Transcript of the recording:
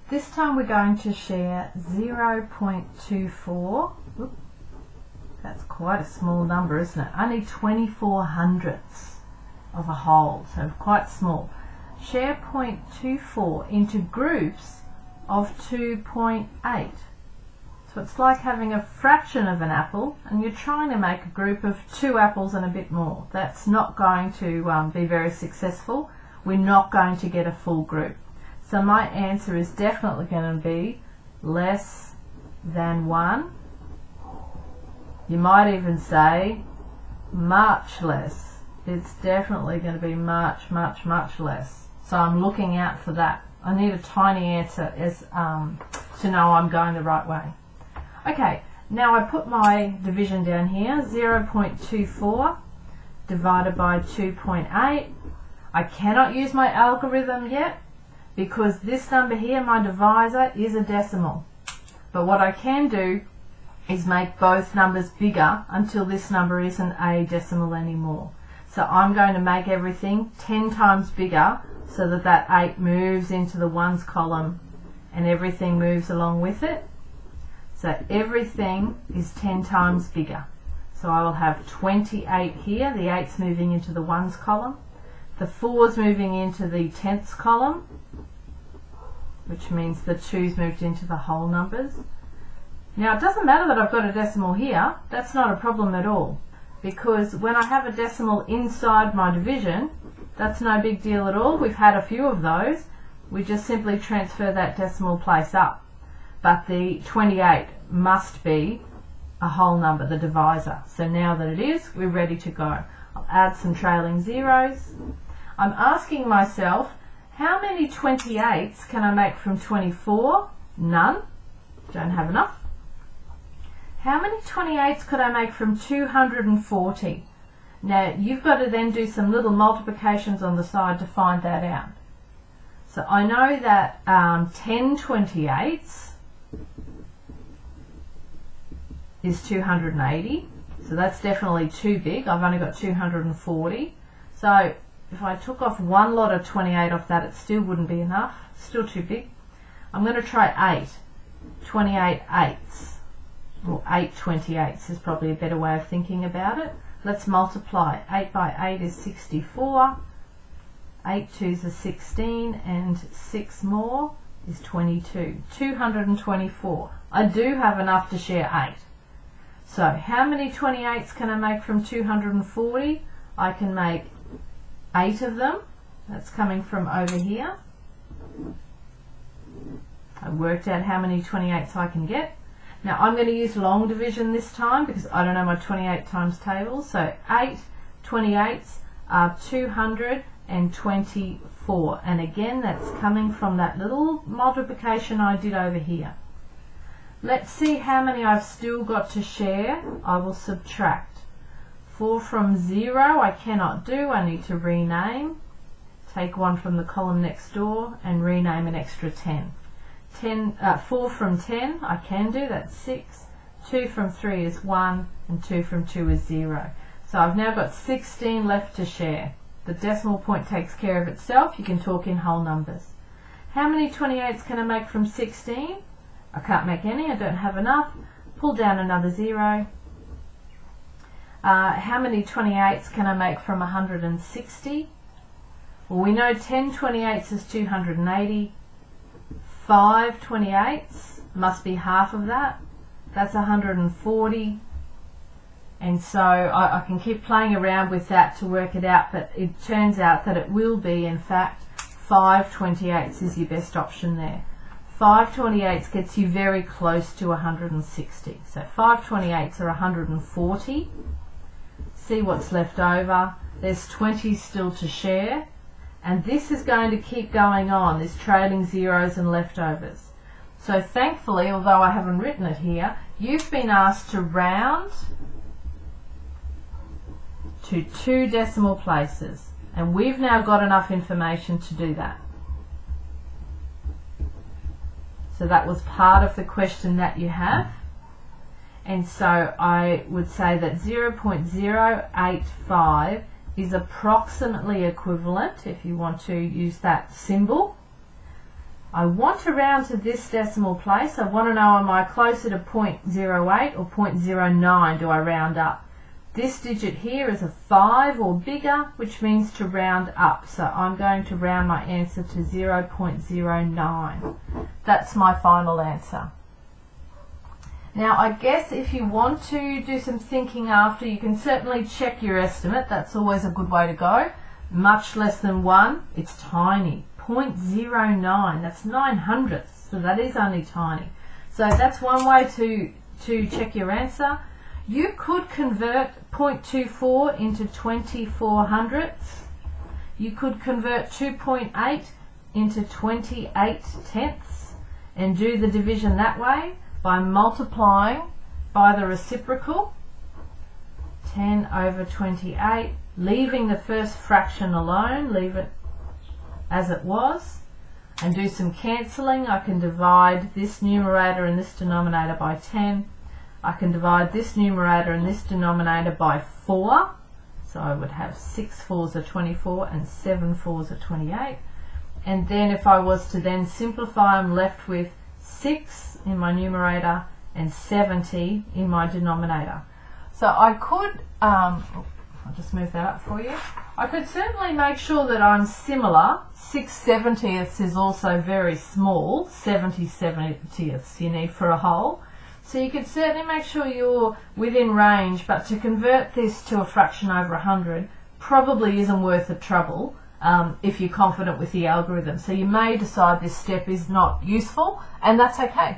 This time we're going to share 0.24. Oop, that's quite a small number, isn't it? Only 24 hundredths of a whole, so quite small. Share 0.24 into groups of 2.8. So it's like having a fraction of an apple and you're trying to make a group of 2 apples and a bit more. That's not going to be very successful. We're not going to get a full group. So my answer is definitely going to be less than 1. You might even say much less. It's definitely going to be much, much, much less. So I'm looking out for that. I need a tiny answer as to know I'm going the right way. Okay, now I put my division down here, 0.24 divided by 2.8. I cannot use my algorithm yet because this number here, my divisor, is a decimal. But what I can do is make both numbers bigger until this number isn't a decimal anymore. So I'm going to make everything 10 times bigger so that that 8 moves into the ones column and everything moves along with it. So everything is 10 times bigger. So I will have 28 here, the 8's moving into the ones column, the 4's moving into the tenths column, which means the 2's moved into the whole numbers. Now it doesn't matter that I've got a decimal here, that's not a problem at all, because when I have a decimal inside my division, that's no big deal at all. We've had a few of those. We just simply transfer that decimal place up. But the 28 must be a whole number, the divisor. So now that it is, we're ready to go. I'll add some trailing zeros. I'm asking myself, how many 28s can I make from 24? None. Don't have enough. How many 28s could I make from 240? Now you've got to then do some little multiplications on the side to find that out. So I know that 10 28s is 280, so that's definitely too big. I've only got 240. So if I took off one lot of 28 off that, it still wouldn't be enough. Still too big. I'm going to try 8. 28 eighths. Or 8 28s is probably a better way of thinking about it. Let's multiply. 8 by 8 is 64. 8 2's are 16, and 6 more is 22. 224. I do have enough to share 8. So how many 28s can I make from 240? I can make 8 of them. That's coming from over here. I worked out how many 28s I can get. Now I'm going to use long division this time because I don't know my 28 times table. So 8 28s are 224. And again, that's coming from that little multiplication I did over here. Let's see how many I've still got to share. I will subtract. 4 from 0 I cannot do. I need to rename. Take 1 from the column next door and rename an extra 10. 4 from 10 I can do, that's 6. 2 from 3 is 1, and 2 from 2 is 0. So I've now got 16 left to share. The decimal point takes care of itself. You can talk in whole numbers. How many 28s can I make from 16? I can't make any, I don't have enough. Pull down another 0. How many 28s can I make from 160? Well, we know 10 28s is 280. 5 28s must be half of that. That's 140. And so I can keep playing around with that to work it out, but it turns out that it will be, in fact, 5 28s is your best option there. 5 28s gets you very close to 160. So 5 28s are 140. See what's left over. There's 20 still to share. And this is going to keep going on, this trailing zeros and leftovers. So thankfully, although I haven't written it here, you've been asked to round to 2 decimal places. And we've now got enough information to do that. So that was part of the question that you have. And so I would say that 0.085 is approximately equivalent, if you want to use that symbol, I want to round to this decimal place. I want to know, am I closer to 0.08 or 0.09 do I round up? This digit here is a 5 or bigger, which means to round up. So I'm going to round my answer to 0.09. That's my final answer. Now I guess if you want to do some thinking after, you can certainly check your estimate. That's always a good way to go. Much less than 1, it's tiny. 0.09, that's 900ths, so that is only tiny. So that's one way to check your answer. You could convert 0.24 into 2400ths. You could convert 2.8 into 28 tenths and do the division that way by multiplying by the reciprocal, 10 over 28, leaving the first fraction alone, leave it as it was, and do some cancelling. I can divide this numerator and this denominator by 10. I can divide this numerator and this denominator by 4. So I would have 6 4s are 24 and 7 4s are 28. And then if I was to then simplify, I'm left with 6 in my numerator and 70 in my denominator. So I could, I'll just move that up for you. I could certainly make sure that I'm similar. 6/70ths is also very small, 70/70ths you need for a whole. So you could certainly make sure you're within range, but to convert this to a fraction over 100 probably isn't worth the trouble if you're confident with the algorithm. So you may decide this step is not useful, and that's okay.